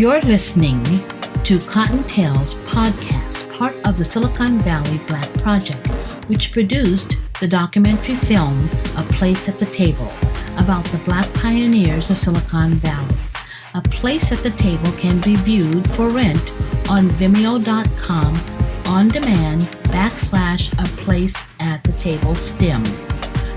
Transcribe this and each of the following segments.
You're listening to Cottontail's podcast, part of the Silicon Valley Black Project, which produced the documentary film A Place at the Table about the Black pioneers of Silicon Valley. A Place at the Table can be viewed for rent on Vimeo.com on demand /A Place at the Table STEM.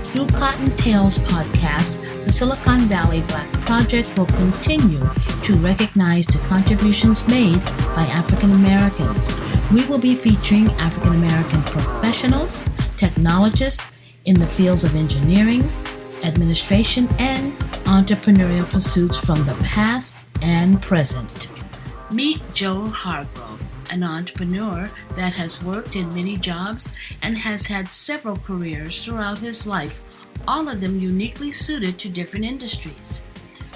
Through Cottontail's podcast, the Silicon Valley Black Project will continue to recognize the contributions made by African Americans. We will be featuring African American professionals, technologists in the fields of engineering, administration, and entrepreneurial pursuits from the past and present. Meet Joe Hargrove, an entrepreneur that has worked in many jobs and has had several careers throughout his life, all of them uniquely suited to different industries.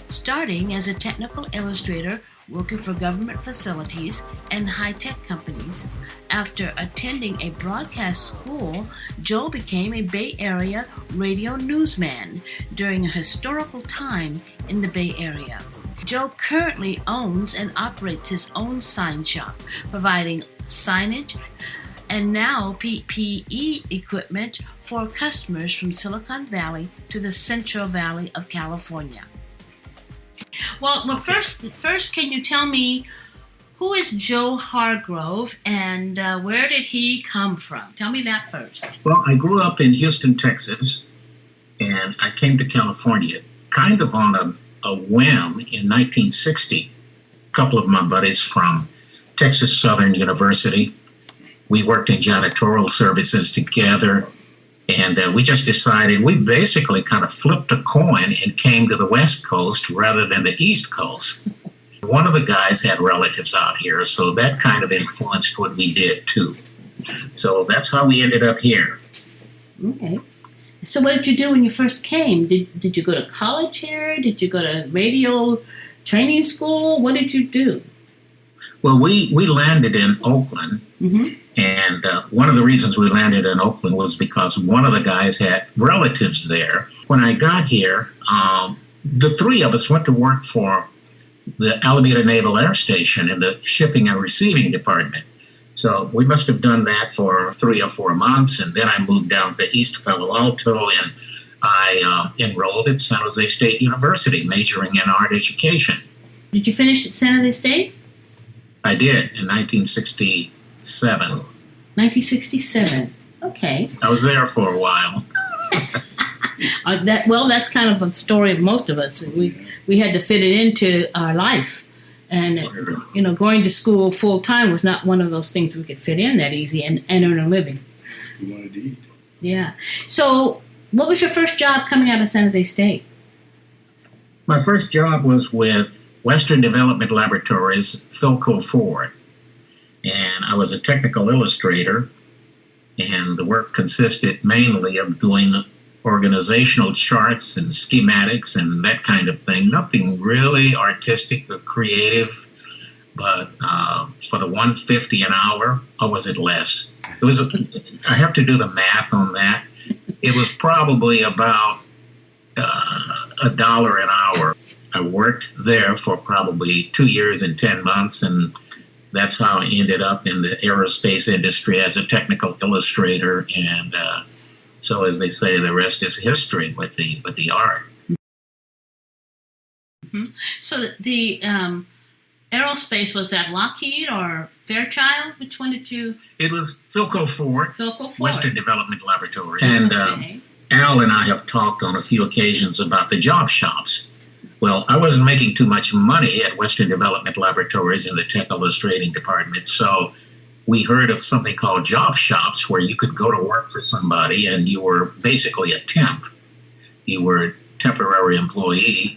Starting as a technical illustrator working for government facilities and high-tech companies, after attending a broadcast school, Joe became a Bay Area radio newsman during a historical time in the Bay Area. Joe currently owns and operates his own sign shop, providing signage and now PPE equipment for customers from Silicon Valley to the Central Valley of California. Well, first, can you tell me who is Joe Hargrove and where did he come from? Tell me that first. Well, I grew up in Houston, Texas, and I came to California kind of on a whim in 1960. A couple of my buddies from Texas Southern University, we worked in janitorial services together, and we just decided we basically kind of flipped a coin and came to the West Coast rather than the East Coast. One of the guys had relatives out here, so that kind of influenced what we did too. So that's how we ended up here. Okay. So what did you do when you first came? Did you go to college here? Did you go to radio training school? What did you do? Well, we landed in Oakland, and one of the reasons we landed in Oakland was because one of the guys had relatives there. When I got here, the three of us went to work for the Alameda Naval Air Station in the shipping and receiving department. So we must have done that for 3 or 4 months, and then I moved down to East Palo Alto, and I enrolled at San Jose State University, majoring in art education. Did you finish at San Jose State? I did, in 1967. 1967. Okay. I was there for a while. That's kind of a story of most of us. We had to fit it into our life. And, going to school full time was not one of those things we could fit in that easy and earn a living. You wanted to eat. Yeah. So what was your first job coming out of San Jose State? My first job was with Western Development Laboratories, Philco Ford. And I was a technical illustrator, and the work consisted mainly of doing organizational charts and schematics and that kind of thing. Nothing really artistic or creative, but for the $150 an hour, or was it less? I have to do the math on that. It was probably about $1 an hour. I worked there for probably 2 years and 10 months, and that's how I ended up in the aerospace industry as a technical illustrator. And so, as they say, the rest is history with the art. Mm-hmm. So the aerospace, was that Lockheed or Fairchild? Which one did you? It was Philco Ford. Philco Ford. Western Development Laboratories. And Al and I have talked on a few occasions about the job shops. Well, I wasn't making too much money at Western Development Laboratories in the tech illustrating department, so we heard of something called job shops where you could go to work for somebody and you were basically a temp. You were a temporary employee,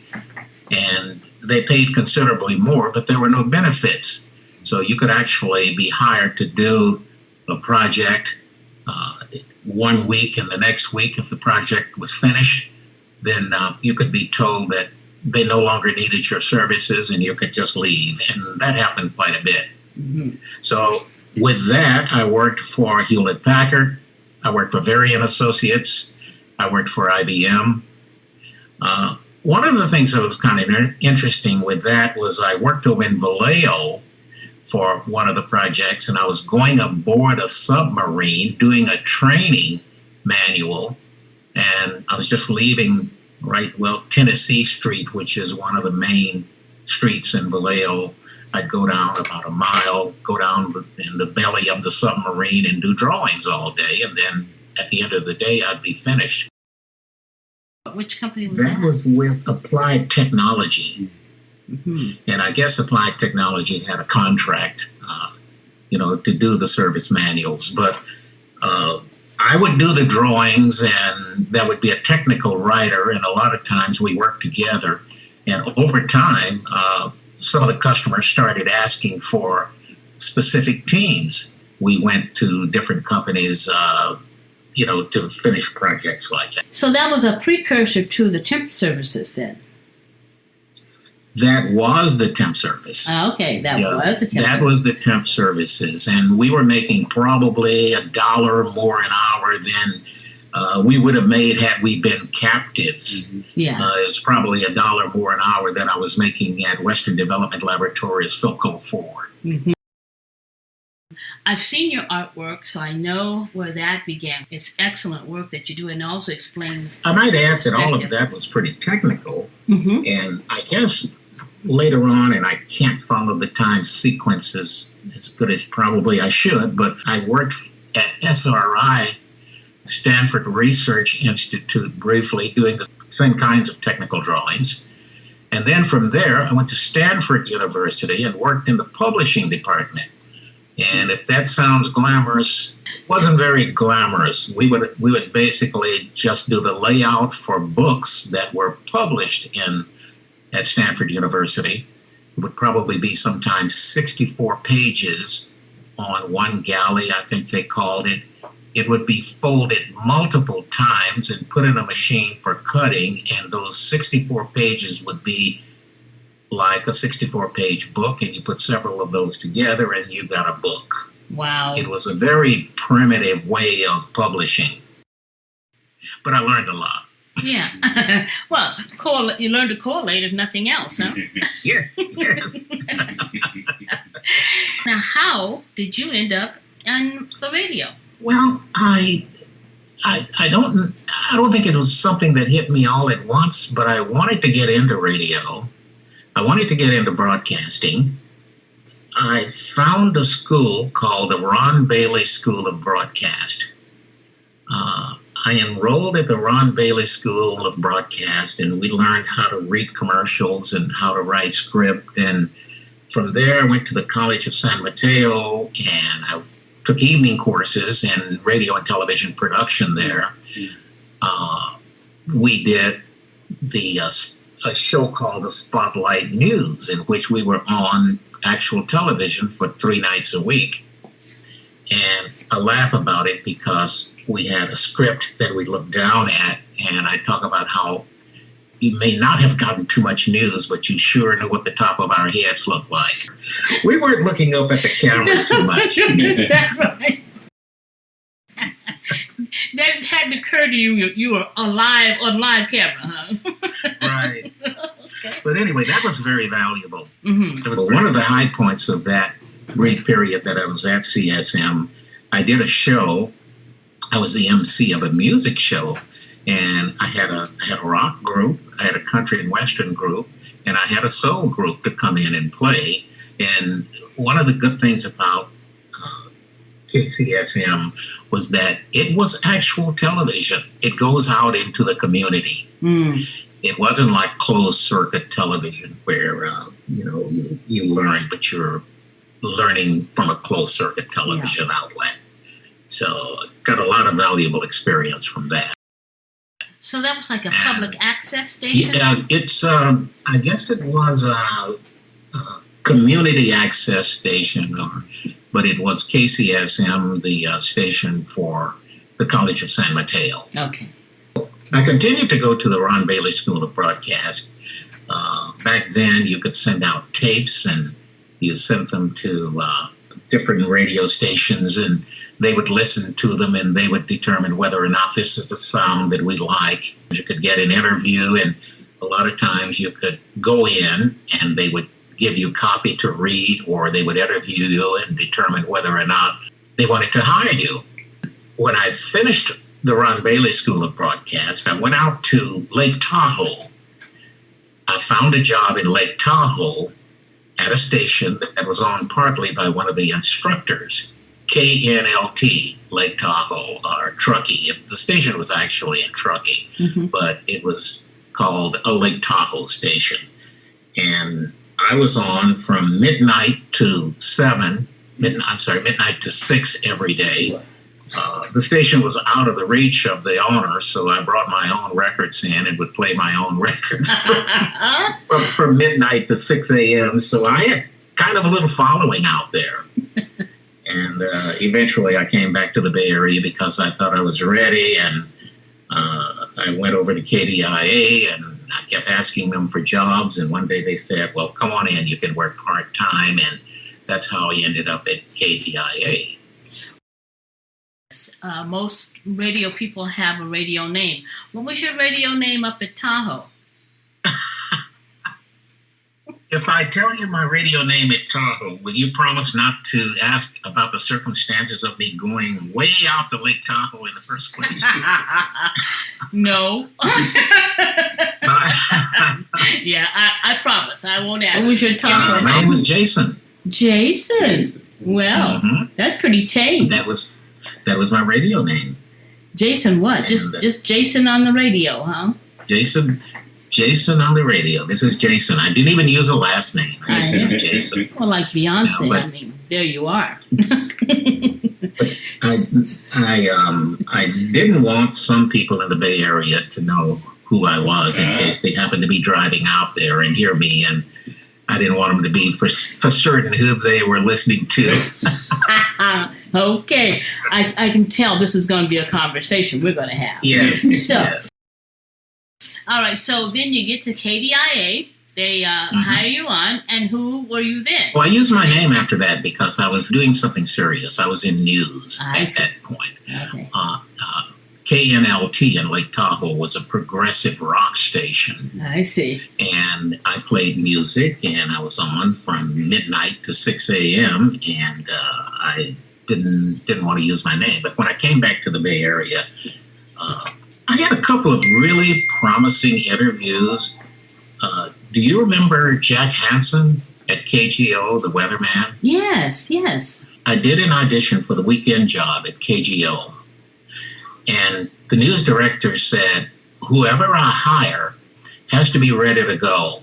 and they paid considerably more, but there were no benefits. So you could actually be hired to do a project 1 week, and the next week, if the project was finished, then you could be told that they no longer needed your services and you could just leave. And that happened quite a bit. Mm-hmm. So with that, I worked for Hewlett-Packard. I worked for Varian Associates. I worked for IBM. one of the things that was kind of interesting with that was I worked over in Vallejo for one of the projects, and I was going aboard a submarine doing a training manual, and I was just leaving Tennessee Street, which is one of the main streets in Vallejo. I'd go down about a mile, go down in the belly of the submarine and do drawings all day, and then at the end of the day, I'd be finished. Which company was that? That was with Applied Technology. Mm-hmm. And I guess Applied Technology had a contract, to do the service manuals. But I would do the drawings, and there would be a technical writer, and a lot of times we worked together. And over time, some of the customers started asking for specific teams. We went to different companies, to finish projects like that. So that was a precursor to the temp services then? That was the temp service. Okay, that was the temp. That was the temp services, and we were making probably $1 more an hour than we would have made had we been captives. Mm-hmm. Yeah, it's probably $1 more an hour than I was making at Western Development Laboratories Philco 4. Mm-hmm. I've seen your artwork, so I know where that began. It's excellent work that you do, and also explains. I might add that all of that was pretty technical, mm-hmm. and I guess later on, and I can't follow the time sequences as good as probably I should, but I worked at SRI, Stanford Research Institute, briefly doing the same kinds of technical drawings. And then from there, I went to Stanford University and worked in the publishing department. And if that sounds glamorous, it wasn't very glamorous. We would basically just do the layout for books that were published at Stanford University. It would probably be sometimes 64 pages on one galley, I think they called it. It would be folded multiple times and put in a machine for cutting, and those 64 pages would be like a 64-page book, and you put several of those together, and you got a book. Wow. It was a very primitive way of publishing, but I learned a lot. Yeah. Well, you learned to correlate if nothing else, huh? Yes. Now, how did you end up on the radio? Well, I don't think it was something that hit me all at once, but I wanted to get into radio. I wanted to get into broadcasting. I found a school called the Ron Bailey School of Broadcast. I enrolled at the Ron Bailey School of Broadcast, and we learned how to read commercials and how to write script. And from there, I went to the College of San Mateo, and I took evening courses in radio and television production there. We did a show called the Spotlight News, in which we were on actual television for 3 nights a week. And I laugh about it because we had a script that we looked down at, and I talk about how you may not have gotten too much news, but you sure knew what the top of our heads looked like. We weren't looking up at the camera too much. Is that right? That hadn't occurred to you. You were on live camera, huh? Right. Okay. But anyway, that was very valuable. Mm-hmm. It was one of the high points of that brief period that I was at CSM. I did a show. I was the MC of a music show, and I had a rock group, I had a country and western group, and I had a soul group to come in and play. And one of the good things about KCSM was that it was actual television. It goes out into the community. Mm. It wasn't like closed circuit television where you learn, but you're learning from a closed circuit television outlet. So got a lot of valuable experience from that. So that was like a public access station? Yeah, it's I guess it was a community access station, but it was KCSM, the station for the College of San Mateo. Okay. I continued to go to the Ron Bailey School of Broadcast. Back then, you could send out tapes, and you sent them to different radio stations, and they would listen to them, and they would determine whether or not this is the sound that we like. You could get an interview, and a lot of times you could go in and they would give you a copy to read, or they would interview you and determine whether or not they wanted to hire you. When I finished the Ron Bailey School of Broadcast, I went out to Lake Tahoe. I found a job in Lake Tahoe at a station that was owned partly by one of the instructors, KNLT, Lake Tahoe, or Truckee. The station was actually in Truckee, but it was called a Lake Tahoe station. And I was on from midnight to 6 every day. The station was out of the reach of the owner, so I brought my own records in and would play my own records from midnight to 6 a.m. So I had kind of a little following out there. And eventually I came back to the Bay Area because I thought I was ready, and I went over to KDIA, and I kept asking them for jobs, and one day they said, well, come on in, you can work part-time, and that's how I ended up at KDIA. Most radio people have a radio name. What was your radio name up at Tahoe? If I tell you my radio name at Tahoe, will you promise not to ask about the circumstances of me going way out to Lake Tahoe in the first place? No. Yeah, I promise. I won't ask. What was your Tahoe? My name was Jason. Jason. Well, that's pretty tame. That was my radio name. Jason what? Just Jason on the radio, huh? Jason on the radio. This is Jason. I didn't even use a last name. I just used Jason. Well, like Beyonce. I mean, there you are. I didn't want some people in the Bay Area to know who I was in case they happened to be driving out there and hear me, and I didn't want them to be for certain who they were listening to. Okay. I can tell this is going to be a conversation we're going to have. Yes. So, yes. All right. So then you get to KDIA. They hire you on. And who were you then? Well, I used my name after that because I was doing something serious. I was in news at that point. Okay. KNLT in Lake Tahoe was a progressive rock station. I see. And I played music, and I was on from midnight to 6 a.m., and I didn't want to use my name. But when I came back to the Bay Area, I had a couple of really promising interviews. Do you remember Jack Hansen at KGO, the weatherman? Yes. I did an audition for the weekend job at KGO. And the news director said, whoever I hire has to be ready to go.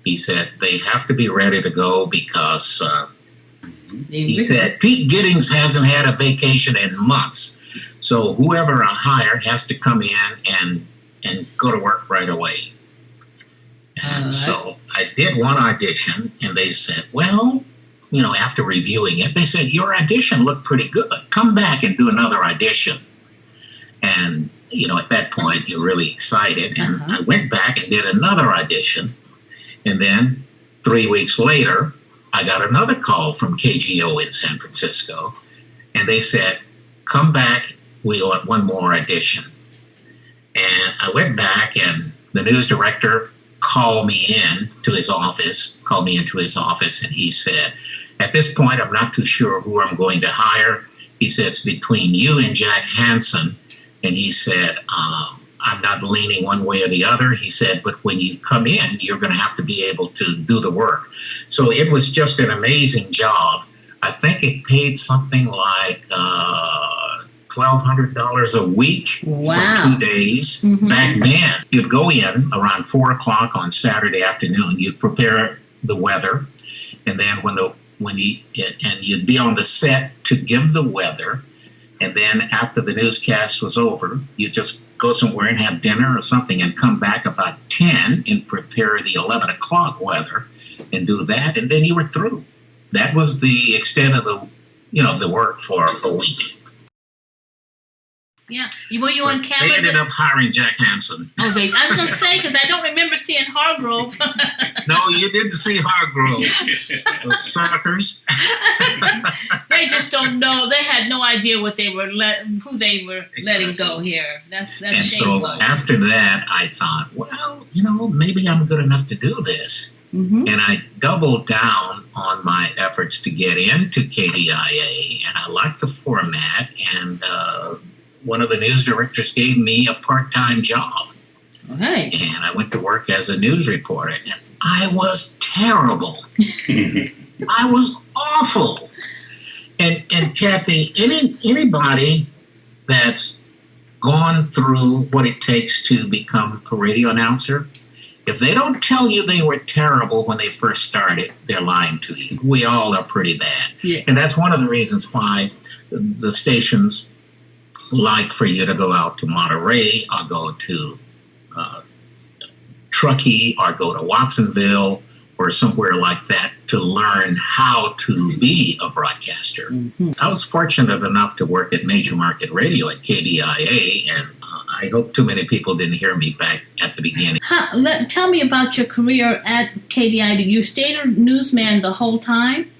He said, they have to be ready to go because, he said, Pete Giddings hasn't had a vacation in months. So whoever I hire has to come in and go to work right away. And so I did one audition, and they said, well, after reviewing it, they said, your audition looked pretty good. Come back and do another audition. And, at that point, you're really excited. And I went back and did another audition. And then 3 weeks later, I got another call from KGO in San Francisco. And they said, come back, we want one more audition. And I went back, and the news director called me into his office, and he said, at this point, I'm not too sure who I'm going to hire. He said, it's between you and Jack Hansen. And he said, I'm not leaning one way or the other. He said, but when you come in, you're going to have to be able to do the work. So it was just an amazing job. I think it paid something like $1,200 a week for 2 days. Back then, you'd go in around 4 o'clock on Saturday afternoon. You'd prepare the weather. And then you'd be on the set to give the weather. And then after the newscast was over, you just go somewhere and have dinner or something and come back about 10 and prepare the 11 o'clock weather and do that. And then you were through. That was the extent of the work for a week. Yeah. Were you on camera? They ended up hiring Jack Hansen. Oh, I was going to say, because I don't remember seeing Hargrove. No, you didn't see Hargrove. Those suckers. They just don't know. They had no idea what they were who they were letting go here. That's and shameful. so after that, I thought, well, maybe I'm good enough to do this. Mm-hmm. And I doubled down on my efforts to get into KDIA, and I liked the format, and one of the news directors gave me a part-time job. Right. And I went to work as a news reporter, and I was terrible. I was awful. And Kathy, anybody that's gone through what it takes to become a radio announcer, if they don't tell you they were terrible when they first started, they're lying to you. We all are pretty bad. Yeah. And that's one of the reasons why the stations like for you to go out to Monterey or go to Truckee or go to Watsonville or somewhere like that to learn how to be a broadcaster. Mm-hmm. I was fortunate enough to work at Major Market Radio at KDIA, and I hope too many people didn't hear me back at the beginning. Tell me about your career at KDIA. Did you stay a newsman the whole time?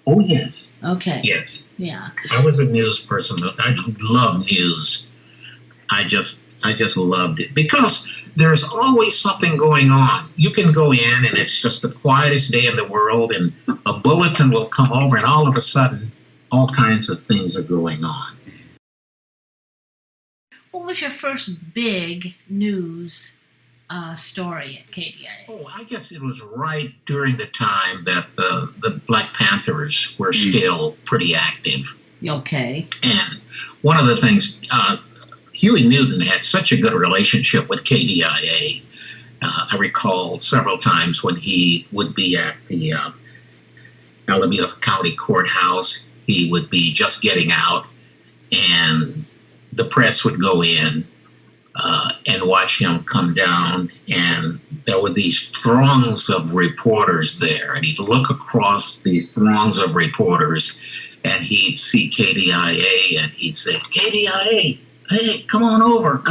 Oh, yes. Okay. Yes. Yeah. I was a news person. I love news. I just loved it because there's always something going on. You can go in and it's just the quietest day in the world, and a bulletin will come over, and all of a sudden, all kinds of things are going on. What was your first big news story at KDIA? Oh, I guess it was right during the time that the Black Panthers were still pretty active. Okay. And one of the things, Huey Newton had such a good relationship with KDIA. I recall several times when he would be at the Alameda County Courthouse, he would be just getting out, and the press would go in and watch him come down, and there were these throngs of reporters there, and he'd look across these throngs of reporters, and he'd see KDIA, and he'd say, KDIA, hey, come on over.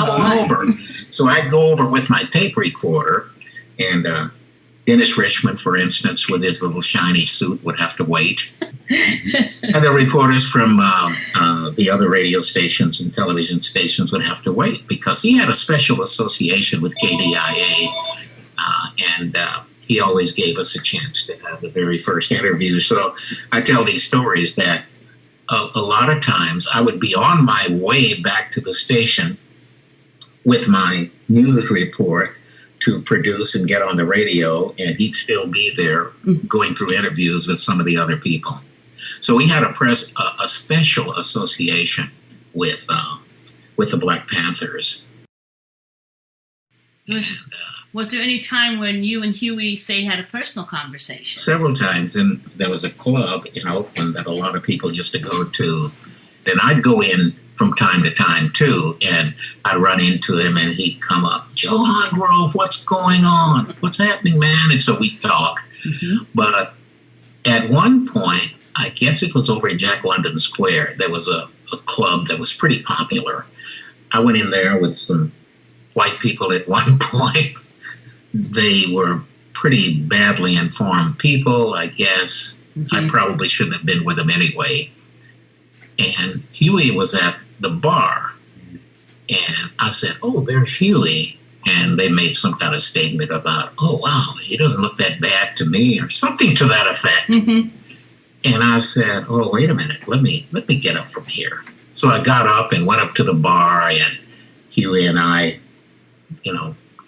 So I'd go over with my tape recorder, and Dennis Richmond, for instance, with his little shiny suit, would have to wait. And the reporters from the other radio stations and television stations would have to wait because he had a special association with KDIA, and he always gave us a chance to have the very first interview. So I tell these stories that a lot of times I would be on my way back to the station with my news report to produce and get on the radio, and he'd still be there going through interviews with some of the other people. So we had a special association with the Black Panthers. Was there any time when you and Huey, say, had a personal conversation? Several times, and there was a club in Oakland that a lot of people used to go to. Then I'd go in from time to time, too, and I'd run into him, and he'd come up, Joe Hargrove, what's going on? What's happening, man? And so we'd talk. Mm-hmm. But at one point, I guess it was over at Jack London Square, there was a club that was pretty popular. I went in there with some white people at one point. They were pretty badly informed people, I guess. Mm-hmm. I probably shouldn't have been with them anyway. And Huey was at the bar. And I said, oh, there's Huey. And they made some kind of statement about, oh, wow, he doesn't look that bad to me, or something to that effect. Mm-hmm. And I said, oh, wait a minute, let me get up from here. So I got up and went up to the bar, and Huey and I,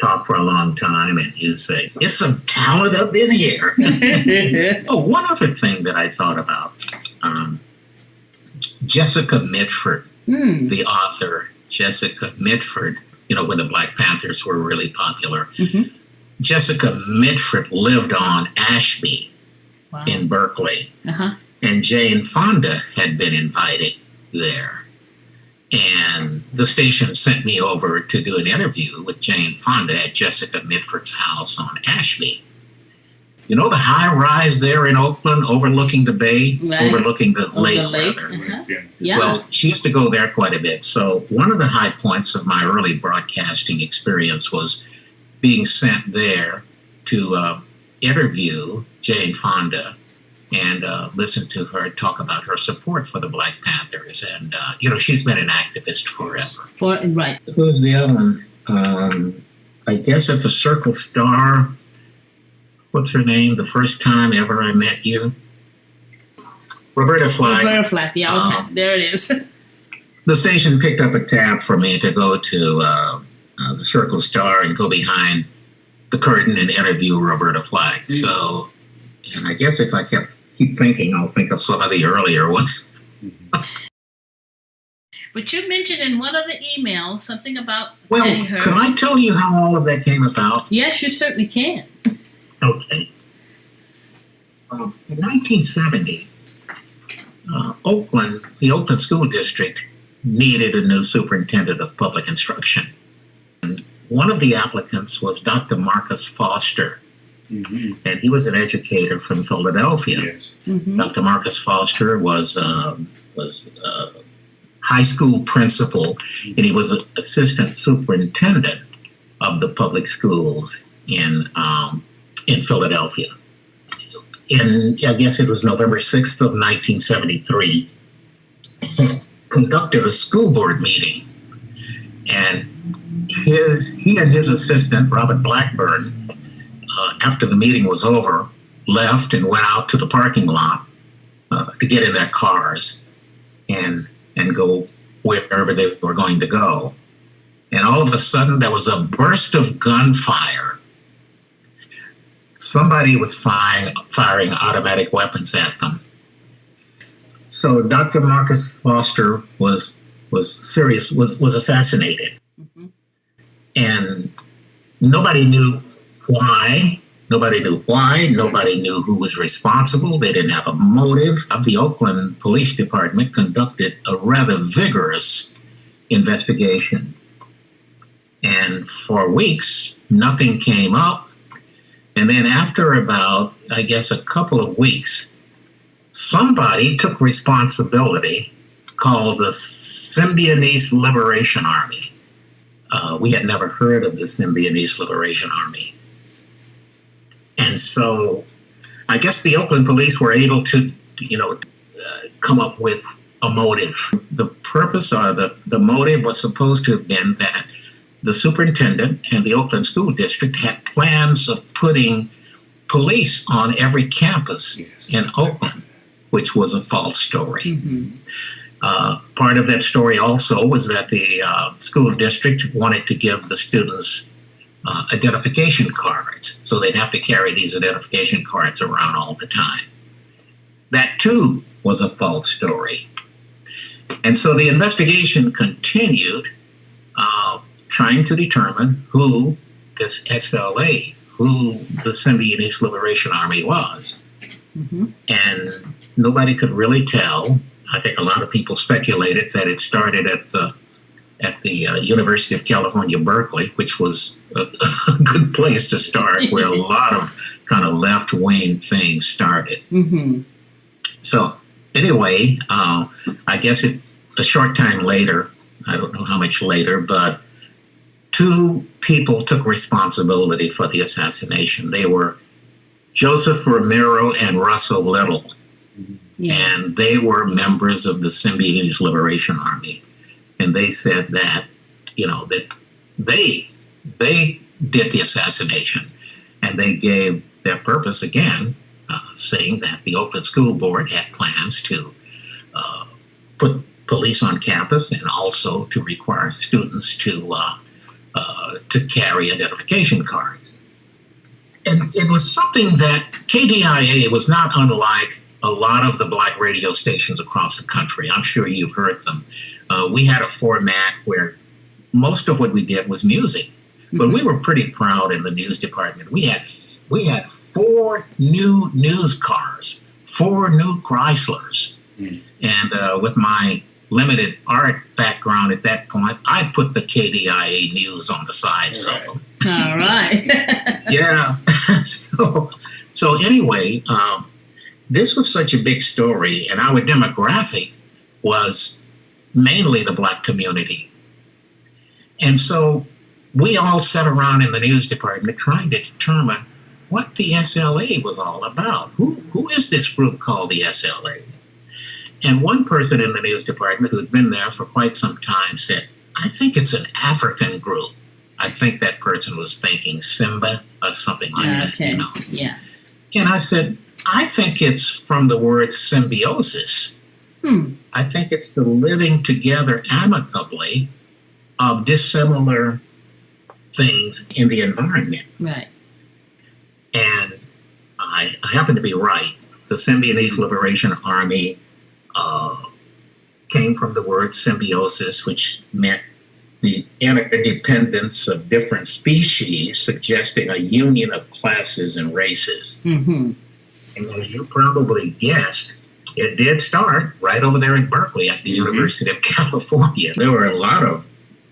talked for a long time, and he'd say, there's some talent up in here. Oh, one other thing that I thought about, Jessica Mitford, the author, Jessica Mitford, when the Black Panthers were really popular. Mm-hmm. Jessica Mitford lived on Ashby in Berkeley, and Jane Fonda had been invited there. And the station sent me over to do an interview with Jane Fonda at Jessica Mitford's house on Ashby. You know the high rise there in Oakland overlooking the bay, right. overlooking the lake, rather. Uh-huh. Yeah. Yeah. Well, she used to go there quite a bit. So one of the high points of my early broadcasting experience was being sent there to interview Jane Fonda and listen to her talk about her support for the Black Panthers. And, she's been an activist forever. Right. Who's the other one? I guess at the Circle Star, what's her name? The First Time Ever I Met You? Roberta Flack. Roberta Flack, yeah, okay. There it is. The station picked up a tab for me to go to the Circle Star and go behind the curtain and interview Roberta Flack. Mm-hmm. So, and I guess if I keep thinking, I'll think of some of the earlier ones. But you mentioned in one of the emails something about Well, Penny Hurst. can I tell you how all of that came about? Yes, you certainly can. Okay. In 1970, the Oakland School District needed a new superintendent of public instruction. And one of the applicants was Dr. Marcus Foster, mm-hmm. and he was an educator from Philadelphia. Yes. Mm-hmm. Dr. Marcus Foster was high school principal, and he was an assistant superintendent of the public schools in Philadelphia. I guess it was November 6th of 1973, he conducted a school board meeting, and he and his assistant, Robert Blackburn, after the meeting was over, left and went out to the parking lot to get in their cars and go wherever they were going to go. And all of a sudden, there was a burst of gunfire. Somebody was firing automatic weapons at them. So Dr. Marcus Foster was assassinated. Mm-hmm. And nobody knew why. Nobody knew who was responsible. They didn't have a motive. The Oakland Police Department conducted a rather vigorous investigation. And for weeks, nothing came up. And then after about, I guess, a couple of weeks, somebody took responsibility called the Symbionese Liberation Army. We had never heard of the Symbionese Liberation Army. And so I guess the Oakland police were able to, come up with a motive. The purpose or the motive was supposed to have been that the superintendent and the Oakland School District had plans of putting police on every campus in Oakland, which was a false story. Mm-hmm. Part of that story also was that the school district wanted to give the students identification cards, so they'd have to carry these identification cards around all the time. That too was a false story. And so the investigation continued, trying to determine who this SLA, who the Symbionese Liberation Army was. Mm-hmm. And nobody could really tell. I think a lot of people speculated that it started at the University of California, Berkeley, which was a good place to start, where a lot of kind of left-wing things started. Mm-hmm. So anyway, I guess a short time later, I don't know how much later, but two people took responsibility for the assassination. They were Joseph Romero and Russell Little, and they were members of the Symbionese Liberation Army. And they said that, that they did the assassination, and they gave their purpose again, saying that the Oakland School Board had plans to put police on campus and also to require students to carry identification cards. And it was something that KDIA was not unlike a lot of the black radio stations across the country. I'm sure you've heard them. We had a format where most of what we did was music, but we were pretty proud in the news department. We had 4 new news cars, 4 new Chryslers, and with my limited art background at that point, I put the KDIA news on the sides of them. All right. Yeah. So anyway, this was such a big story, and our demographic was mainly the black community. And so we all sat around in the news department trying to determine what the SLA was all about. Who is this group called the SLA? And one person in the news department who'd been there for quite some time said, I think it's an African group. I think that person was thinking Simba or something like that. Okay. Yeah. And I said, I think it's from the word symbiosis. I think it's the living together amicably of dissimilar things in the environment. Right. And I happen to be right. The Symbionese Liberation Army came from the word symbiosis, which meant the interdependence of different species, suggesting a union of classes and races. And as you probably guessed, it did start right over there in Berkeley at the University of California. There were a lot of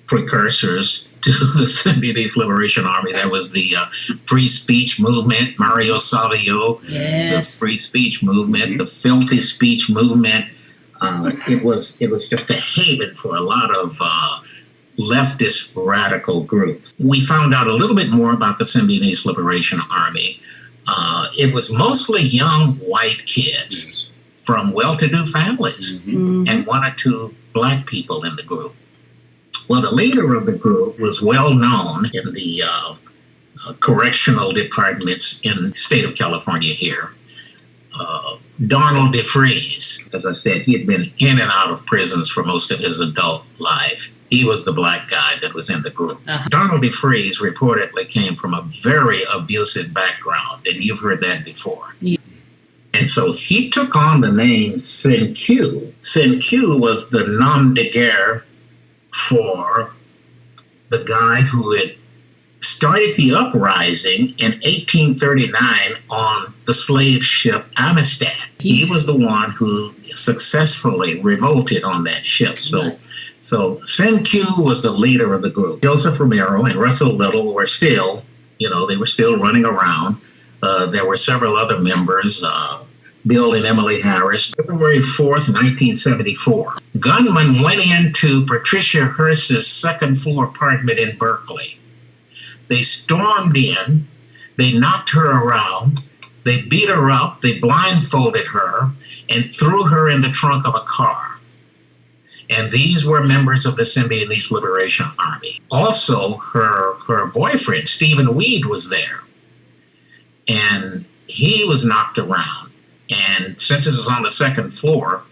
precursors to the Symbionese Liberation Army. There was the free speech movement, Mario Savio, the free speech movement, the filthy speech movement. It was just a haven for a lot of leftist radical groups. We found out a little bit more about the Symbionese Liberation Army. It was mostly young white kids from well-to-do families and one or two black people in the group. Well, the leader of the group was well known in the correctional departments in the state of California here. Donald DeFreeze, as I said, he had been in and out of prisons for most of his adult life. He was the black guy that was in the group. Donald DeFreeze reportedly came from a very abusive background, and you've heard that before. Yeah. And so he took on the name Sin Q. Sin Q was the nom de guerre for the guy who had started the uprising in 1839 on the slave ship Amistad. He was the one who successfully revolted on that ship. So Sin Q was the leader of the group. Joseph Romero and Russell Little were still, they were still running around. There were several other members, Bill and Emily Harris. February 4th, 1974, gunmen went into Patricia Hearst's second-floor apartment in Berkeley. They stormed in, they knocked her around, they beat her up, they blindfolded her, and threw her in the trunk of a car. And these were members of the Symbionese Liberation Army. Also, her boyfriend, Stephen Weed, was there. And he was knocked around. And since this is on the second floor,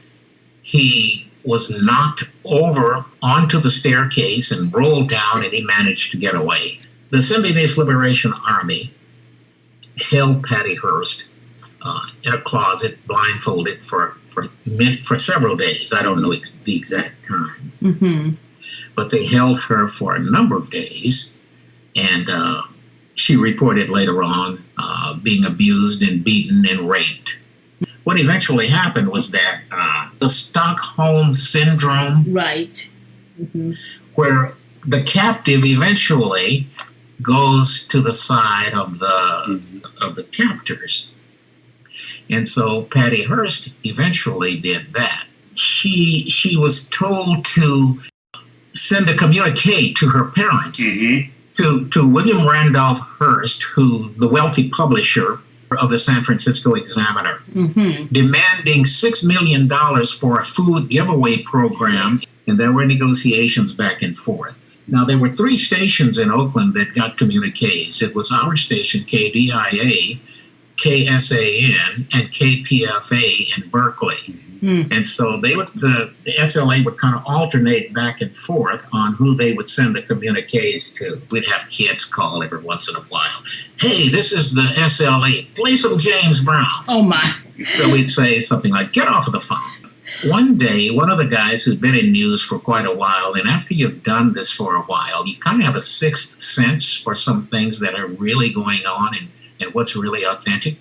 he was knocked over onto the staircase and rolled down, and he managed to get away. The Symbionese Liberation Army held Patty Hearst in a closet, blindfolded for several days. I don't know the exact time. But they held her for a number of days, and she reported later on being abused and beaten and raped. What eventually happened was that the Stockholm Syndrome, where the captive eventually goes to the side of the captors. And so Patty Hearst eventually did that. She was told to send a communique to her parents, to William Randolph Hearst, who the wealthy publisher of the San Francisco Examiner, demanding $6 million for a food giveaway program, and there were negotiations back and forth. Now, there were 3 stations in Oakland that got communiques. It was our station, KDIA, KSAN, and KPFA in Berkeley. And so the SLA would kind of alternate back and forth on who they would send the communiques to. We'd have kids call every once in a while. Hey, this is the SLA. Play some James Brown. Oh, my. So we'd say something like, get off of the phone. One day, one of the guys who'd been in news for quite a while, and after you've done this for a while, you kind of have a sixth sense for some things that are really going on and what's really authentic.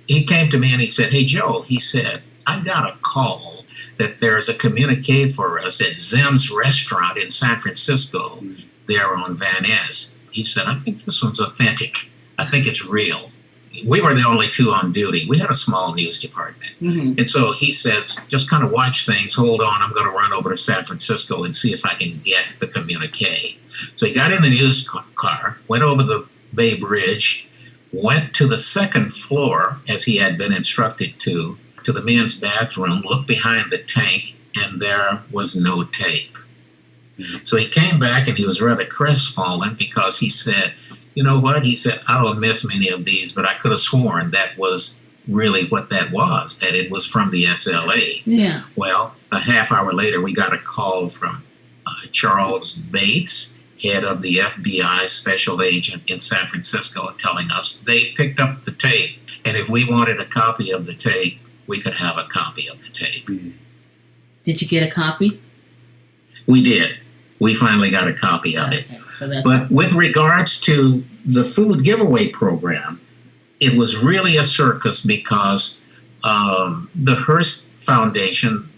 He came to me and he said, hey, Joe, he said, I got a call that there's a communique for us at Zim's restaurant in San Francisco, there on Van Ness, he said, I think this one's authentic. I think it's real. We were the only two on duty. We had a small news department. Mm-hmm. And so he says, just kind of watch things. Hold on. I'm going to run over to San Francisco and see if I can get the communique. So he got in the news car, went over the Bay Bridge, went to the second floor, as he had been instructed to the men's bathroom, looked behind the tank, and there was no tape. Mm-hmm. So he came back, and he was rather crestfallen because he said, you know what? He said, I don't miss many of these, but I could have sworn that was really what that was, that it was from the SLA. Yeah. Well, a half hour later, we got a call from Charles Bates, head of the FBI special agent in San Francisco, telling us they picked up the tape. And if we wanted a copy of the tape, we could have a copy of the tape. Did you get a copy? We did. We finally got a copy of it. But with regards to the food giveaway program, it was really a circus because the Hearst Foundation,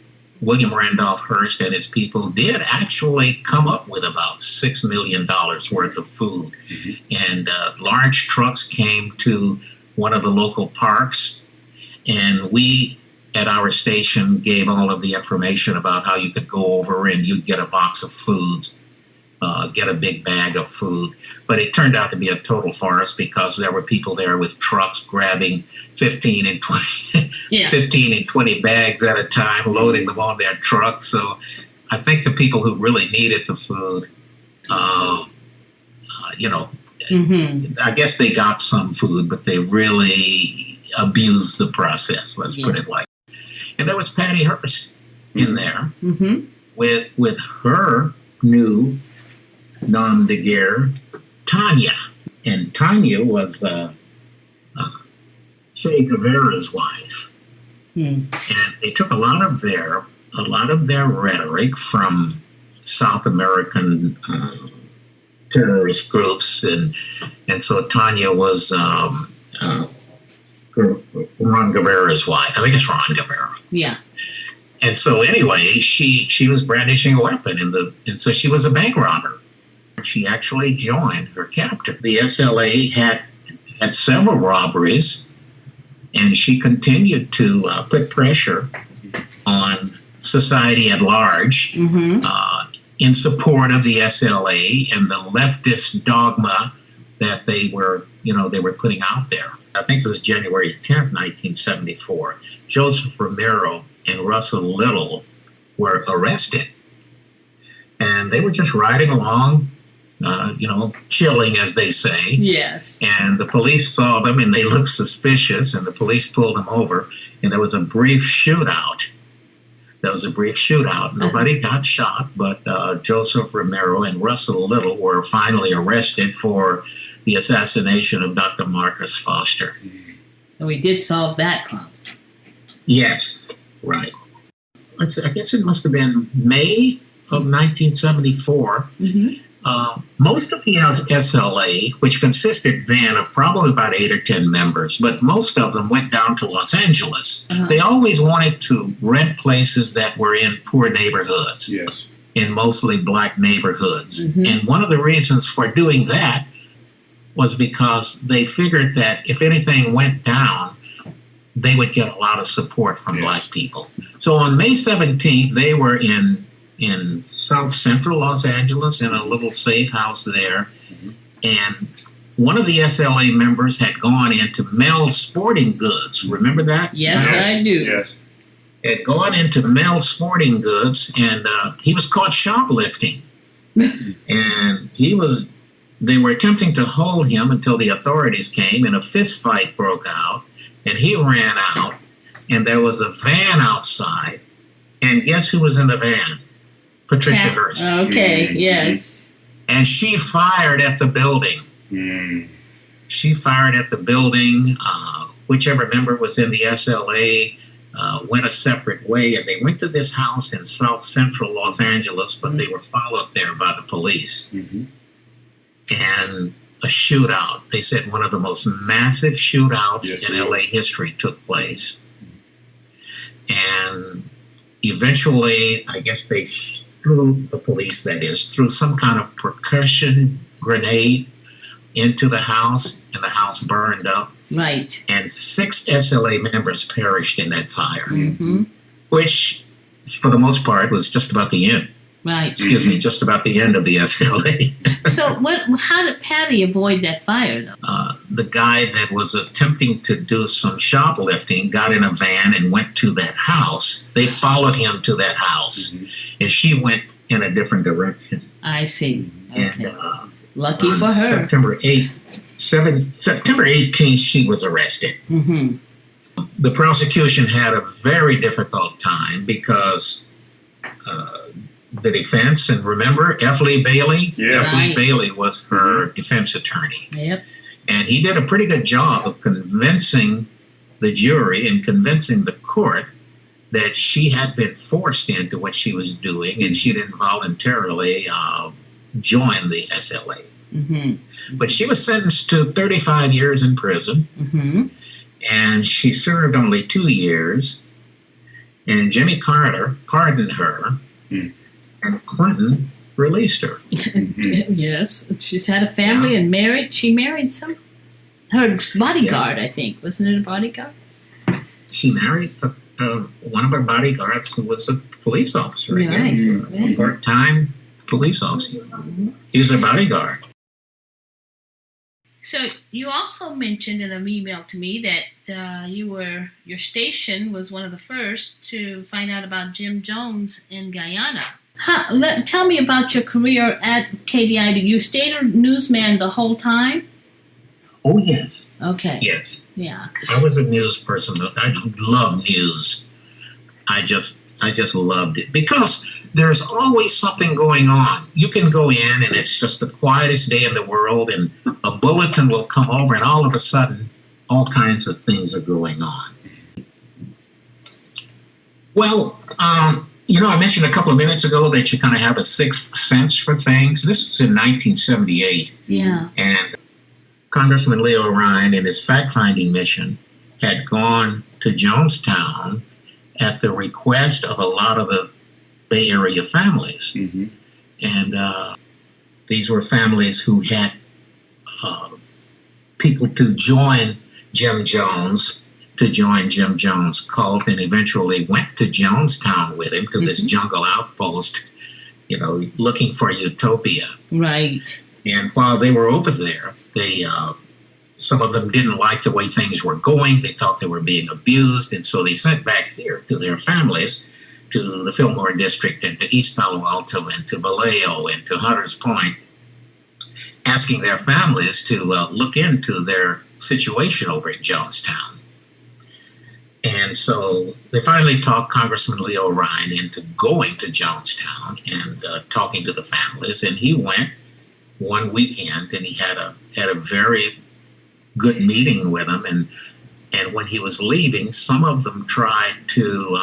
William Randolph Hearst and his people did actually come up with about $6 million worth of food. Mm-hmm. And large trucks came to one of the local parks, and we at our station gave all of the information about how you could go over and you'd get a box of foods, get a big bag of food. But it turned out to be a total farce because there were people there with trucks grabbing 15 and 20 bags at a time, loading them on their trucks. So I think the people who really needed the food, mm-hmm. I guess they got some food, but they really abused the process, let's put it like. And there was Patty Hearst in there mm-hmm. with her new nom de guerre, Tanya. And Tanya was Che Guevara's wife. And they took a lot of their rhetoric from South American terrorist groups, and so Tanya was Ron Guevara's wife. I think it's Ron Guevara. Yeah. And so anyway, she was brandishing a weapon, and so she was a bank robber. She actually joined her captor. The SLA had several robberies, and she continued to put pressure on society at large mm-hmm. In support of the SLA and the leftist dogma that they were putting out there. I think it was January 10th, 1974. Joseph Romero and Russell Little were arrested. And they were just riding along, chilling, as they say. Yes. And the police saw them, and they looked suspicious, and the police pulled them over, and there was a brief shootout. Nobody got shot, but Joseph Romero and Russell Little were finally arrested for the assassination of Dr. Marcus Foster. And we did solve that crime. Yes, right. I guess it must have been May of 1974. Mm-hmm. Most of the SLA, which consisted then of probably about 8 or 10 members, but most of them went down to Los Angeles. Uh-huh. They always wanted to rent places that were in poor neighborhoods, yes, in mostly black neighborhoods. Mm-hmm. And one of the reasons for doing that was because they figured that if anything went down, they would get a lot of support from black people. So on May 17th, they were in South Central Los Angeles in a little safe house there. Mm-hmm. And one of the SLA members had gone into Mel's Sporting Goods. Remember that? Yes, I do. Yes. Had gone into Mel's Sporting Goods, and he was caught shoplifting. And they were attempting to hold him until the authorities came, and a fist fight broke out, and he ran out, and there was a van outside, and guess who was in the van? Patricia Hearst. Okay, yes. And she fired at the building. She fired at the building. Whichever member was in the SLA went a separate way, and they went to this house in South Central Los Angeles, but they were followed there by the police. Mm-hmm. And a shootout. They said one of the most massive shootouts in LA history took place. And eventually, I guess they threw some kind of percussion grenade into the house, and the house burned up. Right. And 6 SLA members perished in that fire, which, for the most part, was just about the end. Right. Excuse me, just about the end of the SLA. So how did Patty avoid that fire, though? The guy that was attempting to do some shoplifting got in a van and went to that house. They followed him to that house, and she went in a different direction. I see. Okay. And, lucky for her. September 18th, she was arrested. The prosecution had a very difficult time because the defense, and remember, F. Lee Bailey? Yes. F. Lee Bailey was her defense attorney. Yep. And he did a pretty good job of convincing the jury and convincing the court that she had been forced into what she was doing and she didn't voluntarily join the SLA. But she was sentenced to 35 years in prison, and she served only 2 years. And Jimmy Carter pardoned her, and Clinton released her. Yes, she's had a family and married. She married her bodyguard, I think. Wasn't it a bodyguard? She married one of her bodyguards who was a police officer. Right. A part-time police officer. He was a bodyguard. So you also mentioned in an email to me that your station was one of the first to find out about Jim Jones in Guyana. Tell me about your career at KDIA. Did you stay a newsman the whole time? Oh, yes. Okay. Yes. Yeah. I was a news person. I love news. I just loved it because there's always something going on. You can go in and it's just the quietest day in the world and a bulletin will come over and all of a sudden all kinds of things are going on. Well, I mentioned a couple of minutes ago that you kind of have a sixth sense for things. This was in 1978. Yeah. And Congressman Leo Ryan and his fact-finding mission had gone to Jonestown at the request of a lot of the Bay Area families. And these were families who had people to join Jim Jones cult, and eventually went to Jonestown with him to this jungle outpost, looking for utopia. Right. And while they were over there, some of them didn't like the way things were going. They thought they were being abused, and so they sent back here to their families, to the Fillmore District and to East Palo Alto and to Vallejo and to Hunters Point, asking their families to look into their situation over in Jonestown. And so they finally talked Congressman Leo Ryan into going to Jonestown and talking to the families. And he went one weekend and he had a very good meeting with them. And when he was leaving, some of them tried to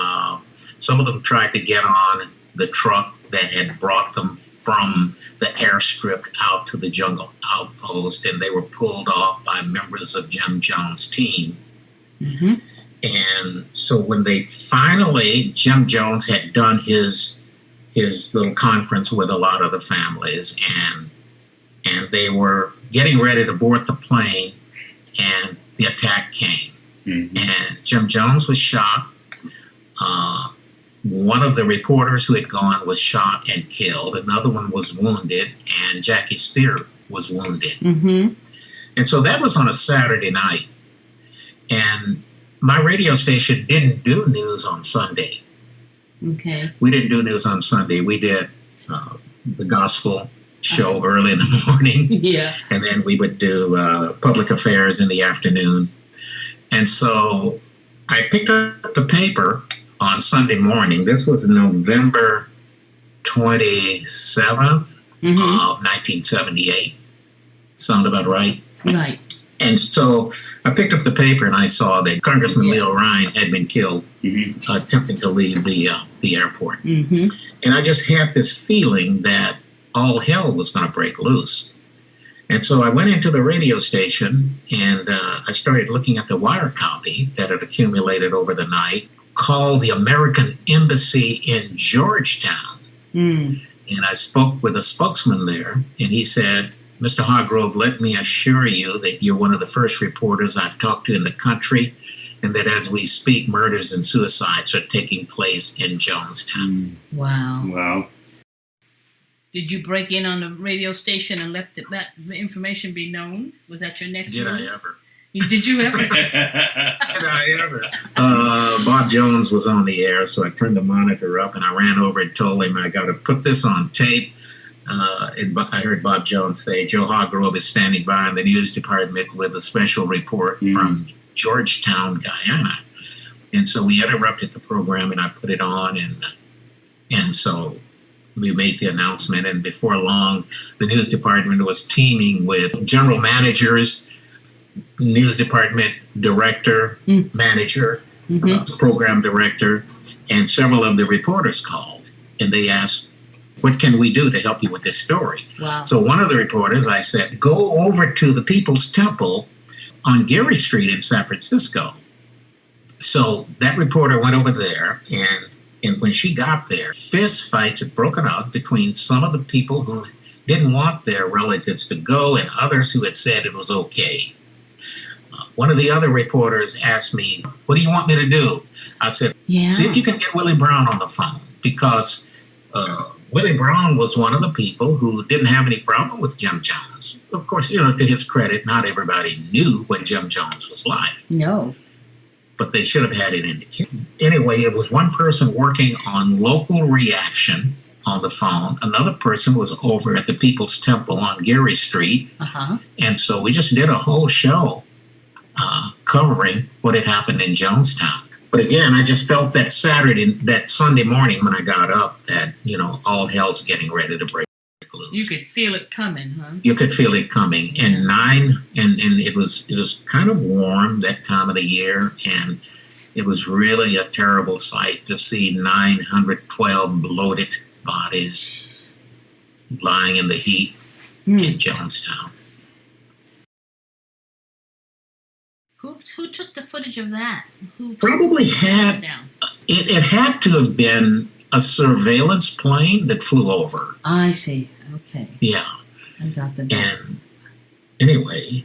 get on the truck that had brought them from the airstrip out to the jungle outpost, and they were pulled off by members of Jim Jones' team. And so when they finally, Jim Jones had done his little conference with a lot of the families, and they were getting ready to board the plane, and the attack came. And Jim Jones was shot. One of the reporters who had gone was shot and killed. Another one was wounded, and Jackie Spear was wounded. And so that was on a Saturday night. And my radio station didn't do news on Sunday. Okay. We didn't do news on Sunday. We did the gospel show early in the morning. Yeah. And then we would do public affairs in the afternoon. And so I picked up the paper on Sunday morning. This was November 27th of 1978. Sound about right? Right. And so I picked up the paper and I saw that Congressman Leo Ryan had been killed attempting to leave the airport. And I just had this feeling that all hell was going to break loose. And so I went into the radio station and I started looking at the wire copy that had accumulated over the night, called the American Embassy in Georgetown. And I spoke with a spokesman there, and he said, Mr. Hargrove, let me assure you that you're one of the first reporters I've talked to in the country, and that as we speak, murders and suicides are taking place in Jonestown. Wow. Did you break in on the radio station and let that information be known? Was that your next move? Did I ever? Did you ever? Did I ever? Bob Jones was on the air, so I turned the monitor up and I ran over and told him I got to put this on tape. And I heard Bob Jones say, Joe Hargrove is standing by in the news department with a special report from Georgetown, Guyana. And so we interrupted the program and I put it on, and so we made the announcement, and before long the news department was teeming with general managers, news department director, manager, program director, and several of the reporters called, and they asked, what can we do to help you with this story? Wow. So one of the reporters, I said, go over to the People's Temple on Geary Street in San Francisco. So that reporter went over there, and when she got there, fist fights had broken out between some of the people who didn't want their relatives to go and others who had said it was okay. One of the other reporters asked me, what do you want me to do? I said, see if you can get Willie Brown on the phone, because Willie Brown was one of the people who didn't have any problem with Jim Jones. Of course, to his credit, not everybody knew what Jim Jones was like. No. But they should have had it indicated. Anyway, it was one person working on local reaction on the phone. Another person was over at the People's Temple on Geary Street. And so we just did a whole show covering what had happened in Jonestown. But again, I just felt that Sunday morning when I got up that, all hell's getting ready to break loose. You could feel it coming, huh? You could feel it coming. And it was kind of warm that time of the year, and it was really a terrible sight to see 912 bloated bodies lying in the heat in Jonestown. Who took the footage of that? Probably had it had to have been a surveillance plane that flew over. I see. Okay. Yeah. I got the. And anyway,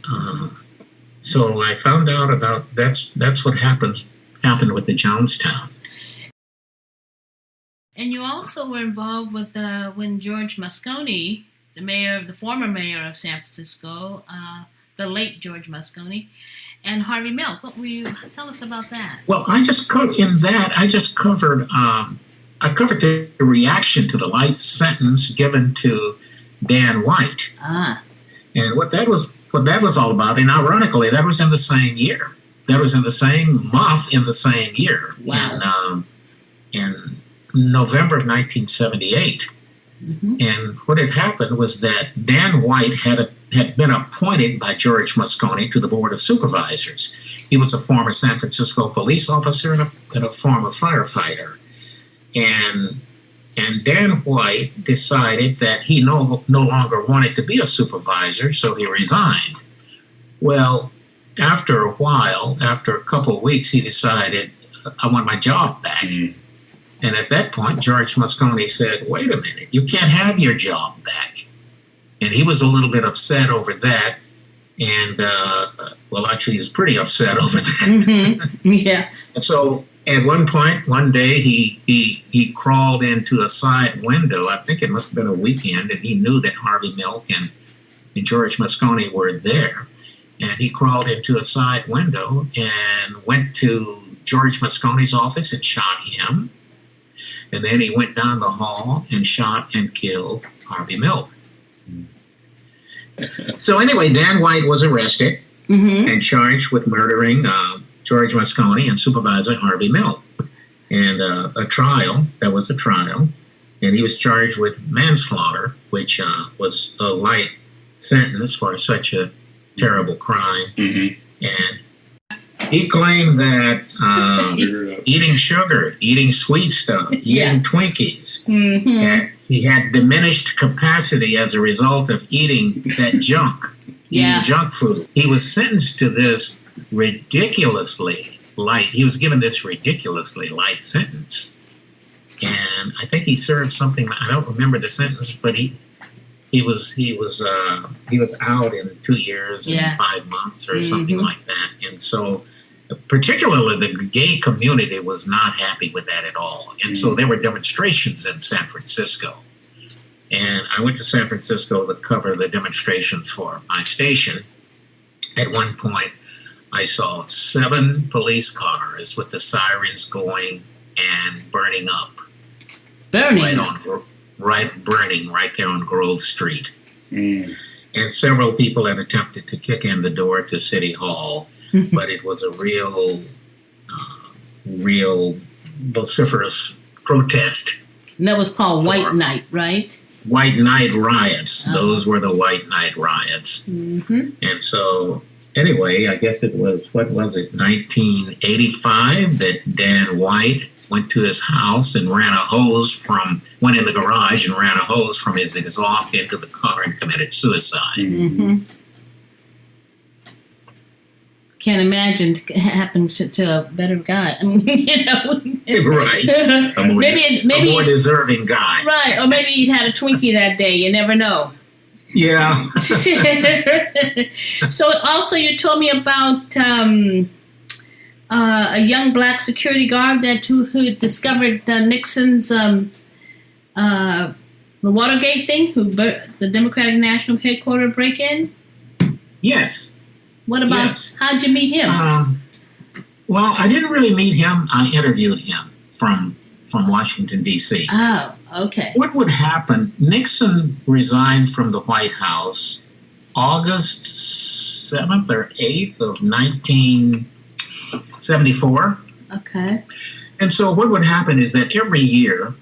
so I found out about that's what happened with the Jonestown. And you also were involved with when George Moscone, the former mayor of San Francisco, the late George Moscone, and Harvey Milk. What will you tell us about that? Well, I covered the reaction to the life sentence given to Dan White. And what that was all about. And ironically, that was in the same year. That was in the same month in the same year. Wow. In November of 1978. And what had happened was that Dan White had been appointed by George Moscone to the Board of Supervisors. He was a former San Francisco police officer and a former firefighter. And Dan White decided that he no longer wanted to be a supervisor, so he resigned. Well, after a while, after a couple of weeks, he decided, I want my job back. And at that point, George Moscone said, wait a minute, you can't have your job back. And he was a little bit upset over that. And, actually, he was pretty upset over that. Yeah. And so at one day, he crawled into a side window. I think it must have been a weekend, and he knew that Harvey Milk and George Moscone were there. And he crawled into a side window and went to George Moscone's office and shot him. And then he went down the hall and shot and killed Harvey Milk. So anyway, Dan White was arrested and charged with murdering George Moscone and Supervisor Harvey Milk. And there was a trial, and he was charged with manslaughter, which was a light sentence for such a terrible crime. And he claimed that eating sugar, eating sweet stuff, eating Twinkies, and he had diminished capacity as a result of eating that junk, eating junk food. He was sentenced to this ridiculously light sentence. And I think he served something, I don't remember the sentence, but he was out in 2 years and 5 months or something like that. And so particularly the gay community was not happy with that at all. And so there were demonstrations in San Francisco. And I went to San Francisco to cover the demonstrations for my station. At one point, I saw 7 police cars with the sirens going and burning up. Burning right there on Grove Street. And several people had attempted to kick in the door to City Hall, but it was a real vociferous protest. And that was called White Night, right? White Night riots. Oh. Those were the White Night riots. And so, anyway, I guess it was, 1985 that Dan White went to his house and went in the garage and ran a hose from his exhaust into the car and committed suicide. Can't imagine it happened to a better guy. I mean, Right. A more deserving guy. Right, or maybe he'd had a Twinkie that day. You never know. Yeah. So also you told me about a young black security guard who discovered Nixon's the Watergate thing, the Democratic National Headquarters break-in. Yes. What about, how'd you meet him? Well, I didn't really meet him. I interviewed him from Washington, D.C. Oh, okay. What would happen, Nixon resigned from the White House August 7th or 8th of 1974. Okay. And so what would happen is that every year,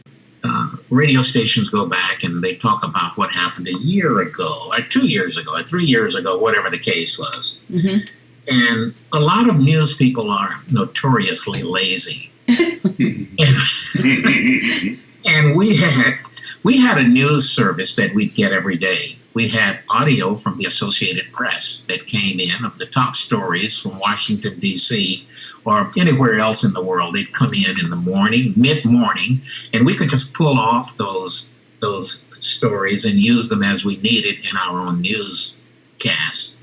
radio stations go back and they talk about what happened a year ago, or 2 years ago, or 3 years ago, whatever the case was. And a lot of news people are notoriously lazy. And we had a news service that we'd get every day. We had audio from the Associated Press that came in of the top stories from Washington, D.C., or anywhere else in the world. They'd come in the morning, mid-morning, and we could just pull off those stories and use them as we needed in our own newscasts.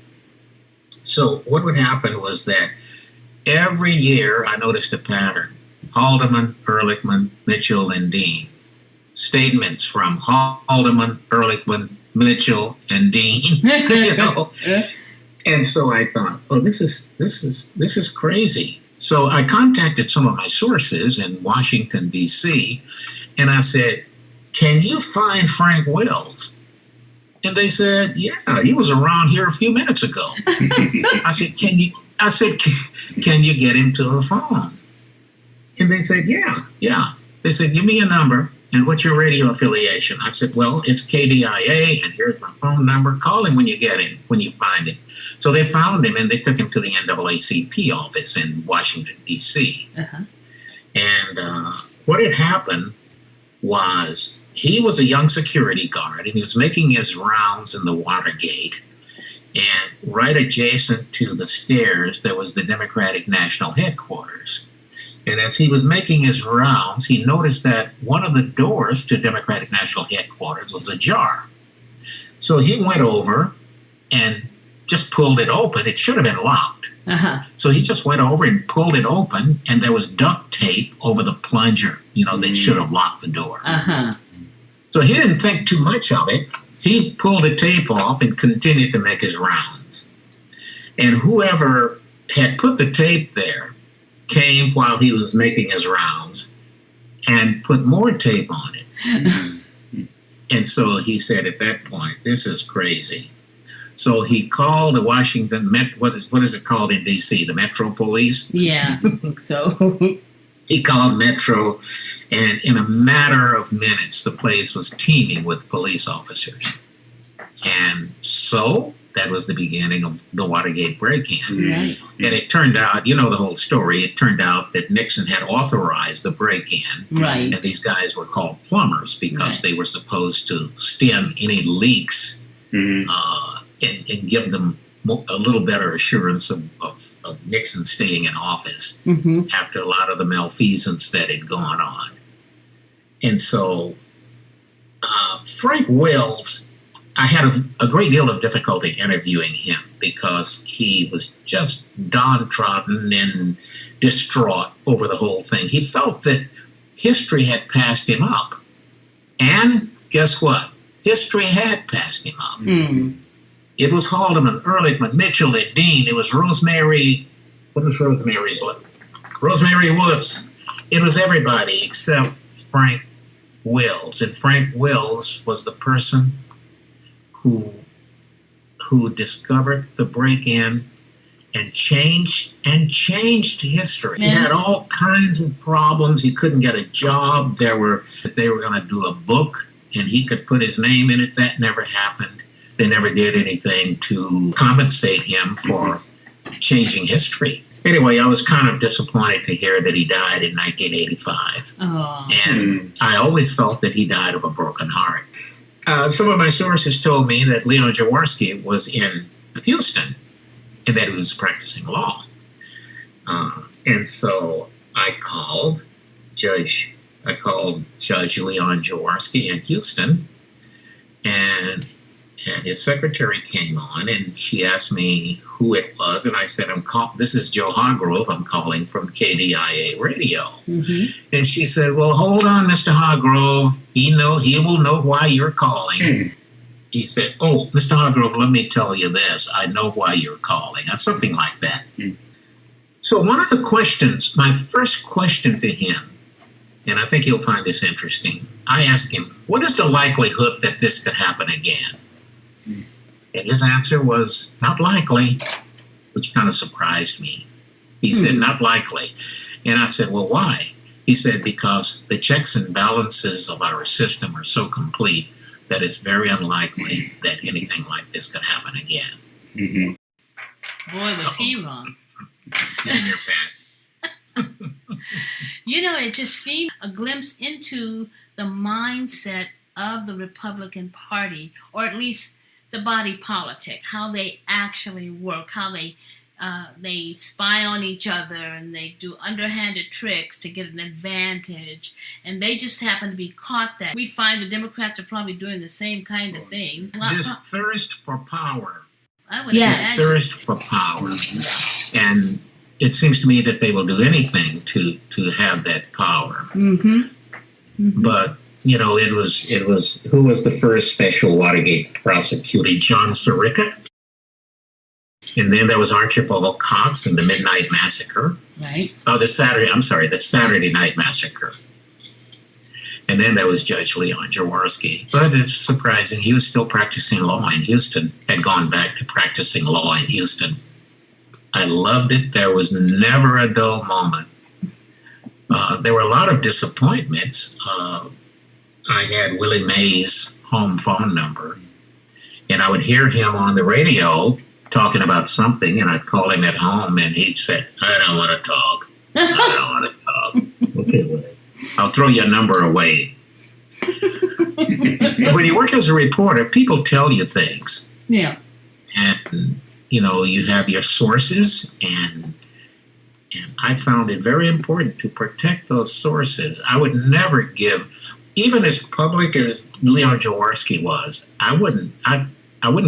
So what would happen was that every year I noticed a pattern. Haldeman, Ehrlichman, Mitchell, and Dean. Statements from Haldeman, Ehrlichman, Mitchell, and Dean. And so I thought, oh, this is crazy. So I contacted some of my sources in Washington, D.C., and I said, can you find Frank Wells? And they said, yeah, he was around here a few minutes ago. I said, can you get him to the phone? And they said, yeah. They said, give me a number, and what's your radio affiliation? I said, well, it's KDIA, and here's my phone number. Call him when you find him. So they found him, and they took him to the NAACP office in Washington, D.C. And what had happened was he was a young security guard, and he was making his rounds in the Watergate. And right adjacent to the stairs, there was the Democratic National Headquarters. And as he was making his rounds, he noticed that one of the doors to Democratic National Headquarters was ajar. So he went over and just pulled it open. It should have been locked. So he just went over and pulled it open, and there was duct tape over the plunger, that should have locked the door. So he didn't think too much of it. He pulled the tape off and continued to make his rounds. And whoever had put the tape there came while he was making his rounds and put more tape on it. And so he said at that point, this is crazy. So he called the Washington, what is it called in D.C., the Metro Police? Yeah, I think so. He called Metro, and in a matter of minutes, the place was teeming with police officers. And so that was the beginning of the Watergate break-in. Right. And it turned out, the whole story, it turned out that Nixon had authorized the break-in. Right. And these guys were called plumbers because they were supposed to stem any leaks and give them a little better assurance of Nixon staying in office after a lot of the malfeasance that had gone on. And so Frank Wells I had a great deal of difficulty interviewing him because he was just downtrodden and distraught over the whole thing. He felt that history had passed him up. And guess what? History had passed him up. Mm. It was Haldeman, Ehrlichman, Mitchell, and Dean. It was Rosemary. What was Rosemary's name? Rosemary Woods. It was everybody except Frank Wills. And Frank Wills was the person who discovered the break-in and changed history. He had all kinds of problems. He couldn't get a job. They were going to do a book, and he could put his name in it. That never happened. They never did anything to compensate him for changing history. Anyway, I was kind of disappointed to hear that he died in 1985. Oh. And I always felt that he died of a broken heart. Some of my sources told me that Leon Jaworski was in Houston and that he was practicing law. And so I called Judge Leon Jaworski in Houston, and his secretary came on, and she asked me who it was, and I said, this is Joe Hargrove. I'm calling from KDIA Radio. Mm-hmm. And she said, well, hold on, Mr. Hargrove. He will know why you're calling. Mm. He said, oh, Mr. Hargrove, let me tell you this. I know why you're calling, or something like that. Mm. So one of the questions, my first question to him, and I think you'll find this interesting, I asked him, what is the likelihood that this could happen again? And his answer was, not likely, which kind of surprised me. He said, not likely. And I said, well, why? He said, because the checks and balances of our system are so complete that it's very unlikely that anything like this could happen again. Mm-hmm. Boy, was he wrong. Give me your pen. It just seemed a glimpse into the mindset of the Republican Party, or at least the body politic, how they actually work, how they spy on each other, and they do underhanded tricks to get an advantage, and they just happen to be caught that. We find the Democrats are probably doing the same kind of thing. This thirst for power. Yes. This thirst for power. And it seems to me that they will do anything to have that power. Mm-hmm. Mm-hmm. But it was who was the first special Watergate prosecutor? John Sirica. And then there was Archibald Cox and the Midnight Massacre. Right. Oh, the Saturday Night Massacre. And then there was Judge Leon Jaworski. But it's surprising, he was still practicing law in Houston, had gone back to practicing law in Houston. I loved it. There was never a dull moment. There were a lot of disappointments. I had Willie Mays' home phone number, and I would hear him on the radio talking about something, and I'd call him at home, and he'd say, I don't want to talk. I don't want to talk. Okay, well, I'll throw your number away. When you work as a reporter, people tell you things. Yeah. And, you have your sources, and I found it very important to protect those sources. I would never give, even as public as Leon Jaworski was, I wouldn't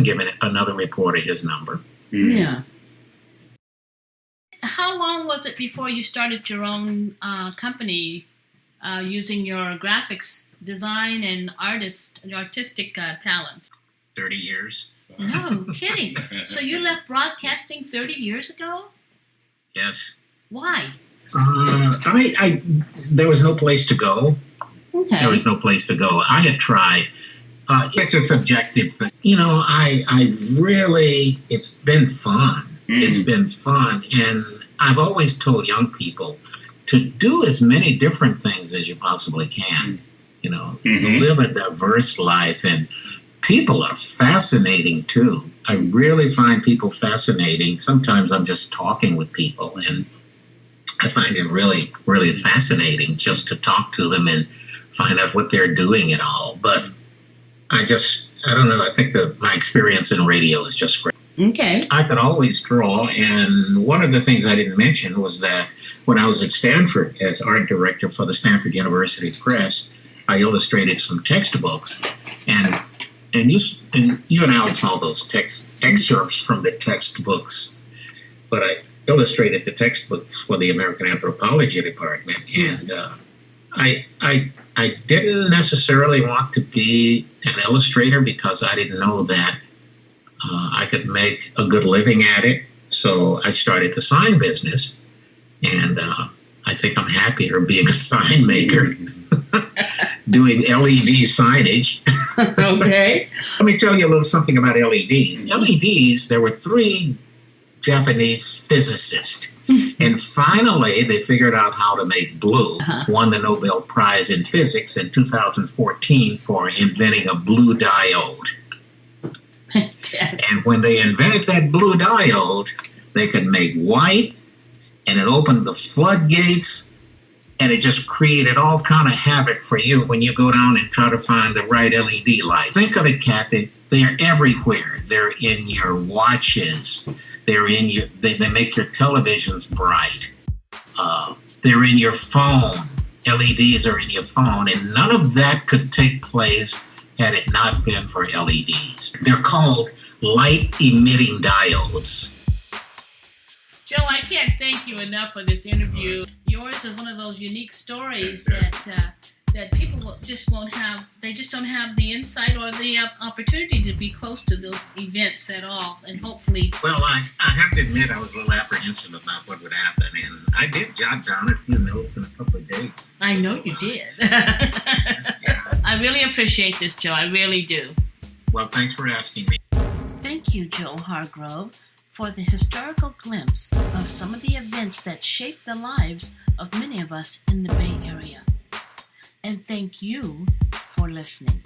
give another reporter his number. Yeah. How long was it before you started your own company using your graphics design and artistic talents? 30 years. No kidding. So you left broadcasting 30 years ago? Yes. Why? There was no place to go. Okay. There was no place to go. I had tried. It's a subjective thing. It's been fun. Mm-hmm. It's been fun. And I've always told young people to do as many different things as you possibly can. Live a diverse life. And people are fascinating, too. I really find people fascinating. Sometimes I'm just talking with people, and I find it really, really fascinating just to talk to them and find out what they're doing and all. But I don't know. I think that my experience in radio is just great. Okay. I could always draw, and one of the things I didn't mention was that when I was at Stanford as art director for the Stanford University Press, I illustrated some textbooks, and and you and Al saw those text excerpts from the textbooks, but I illustrated the textbooks for the American Anthropology Department, and I didn't necessarily want to be an illustrator because I didn't know that I could make a good living at it. So I started the sign business, and I think I'm happier being a sign maker, doing LED signage. Okay. Let me tell you a little something about LEDs. LEDs, there were 3 Japanese physicists. And finally, they figured out how to make blue, won the Nobel Prize in Physics in 2014 for inventing a blue diode. And when they invented that blue diode, they could make white, and it opened the floodgates, and it just created all kind of havoc for you when you go down and try to find the right LED light. Think of it, Kathy, they're everywhere. They're in your watches. They're in your. They make your televisions bright. They're in your phone. LEDs are in your phone, and none of that could take place had it not been for LEDs. They're called light-emitting diodes. Joe, I can't thank you enough for this interview. Yours is one of those unique stories that people just won't have. They just don't have the insight or the opportunity to be close to those events at all. And hopefully, well, I have to admit I was a little apprehensive about what would happen, and I did jot down a few notes in a couple of days. I know you did. I really appreciate this, Joe. I really do. Well, thanks for asking me. Thank you, Joe Hargrove, for the historical glimpse of some of the events that shaped the lives of many of us in the Bay Area. And thank you for listening.